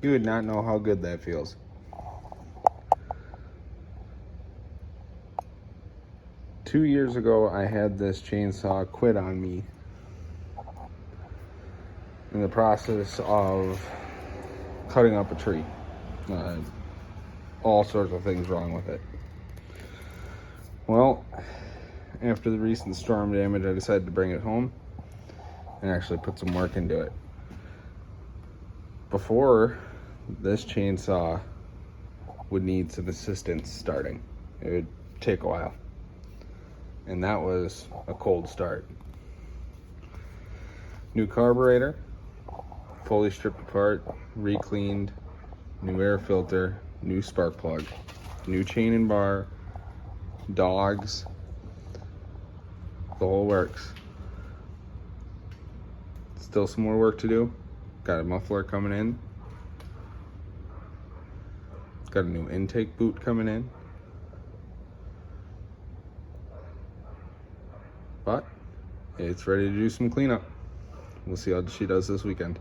You would not know how good that feels. Two years ago, I had this chainsaw quit on me in the process of cutting up a tree. All sorts of things wrong with it. Well, after the recent storm damage, I decided to bring it home and actually put some work into it. Before, this chainsaw would need some assistance starting. It would take a while. And that was a cold start. New carburetor, fully stripped apart, re-cleaned, new air filter, new spark plug, new chain and bar, dogs, the whole works. Still some more work to do. Got a muffler coming in. Got a new intake boot coming in. But it's ready to do some cleanup. We'll see how she does this weekend.